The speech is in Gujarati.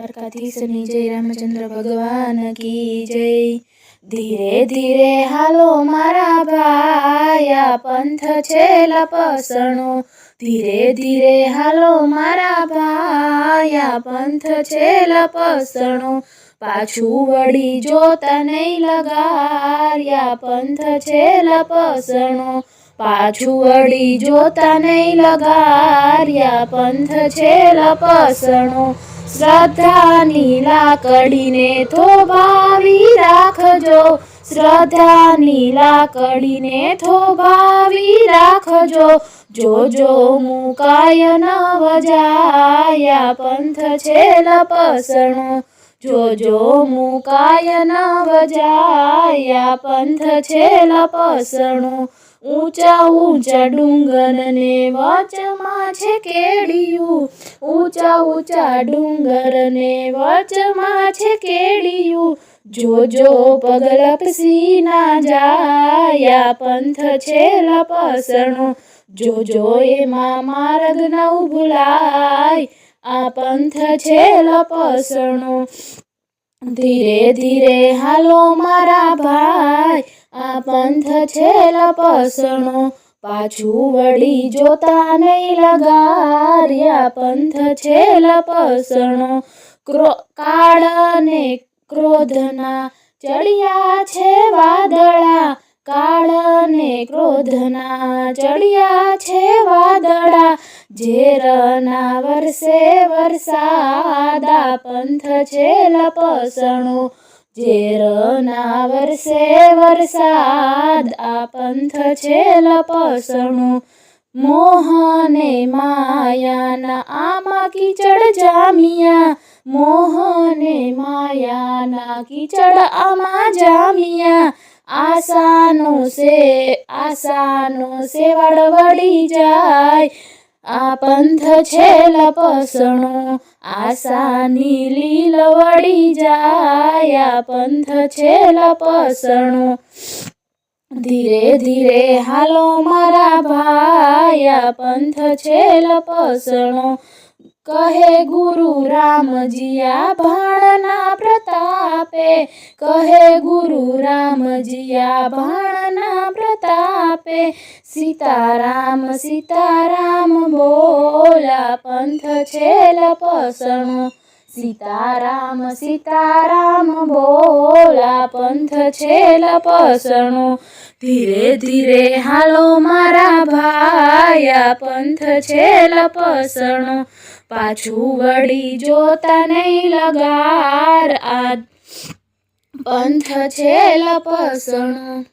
દ્વારકાધીશની જય, રામચંદ્ર ભગવાન કી જય। ધીરે ધીરે હાલો મારા ભાઈ, આ પંથ છે લપસણો। ધીરે ધીરે હાલો મારા ભાઈ, આ પંથ છે લપસણો। પાછું વળી જોતા નહીં લગાર્યા, પંથ છે લપસણો। પાછું વળી જોતા નહીં લગાર્યા, પંથ છે લપસણો। શ્રદ્ધાની લાકડીને થોભાવી રાખજો, શ્રદ્ધાની લાકડીને થોભાવી રાખજો। જોજો મુકાય ન વજાયા, પંથ છે લપસણો। જોજો મુકાય ન વજાયા, પંથ છે લપસણો। ઊંચા ઊંચા ડુંગરને વચમાં છે કેડિયું, ઊંચા ઊંચા ડુંગરને વચમાં છે કેડિયું। જોજો પગ લપસી ના જાયા, પંથ છે લપસણો। જોજો એમાં માર્ગ ન ભૂલાય, આ પંથ છે લપસણો। ધીરે ધીરે હાલો મારા ભાઈ, આ પંથ છે લપસણો। પાછું વળી જોતા નહીં લગાર્યા, પંથ છે લપસણો। કાળ ને ક્રોધના ચડિયા છે વાદળા, કાળ ને ક્રોધના ચડિયા છે વાદળા। ઝેરના વરસે વરસાદ, આ પંથ છે લપસણો। ઝેરના વરસે વરસાદ, આ પંથ છે લપસણો। મોહને માયાના આમાં કીચડ જામિયા, મોહને માયાના કીચડ આમાં જામિયા। આશાનો સેવાળ વળી જાય, આ પંથ છે લપસણો। આશાની લીલ વળી જાય, આ પંથ છે લપસણો। ધીરે ધીરે હાલો મારા ભાઈ, આ પંથ છે લપસણો। કહે ગુરુ રામજી આ ભાણના પ્રતાપે, કહે ગુરુ રામજી આ ભાણના પ્રતાપે। સીતારામ સીતારામ બોલા, પંથ છે લપસણો। સીતારામ સીતારામ બોલા, પંથ છે લપસણો। ધીરે ધીરે હાલો મારા ભાઈ, આ પંથ છે લપસણો। પાછું વળી જોતા નહીં લગાર, આ પંથ છે લપસણો।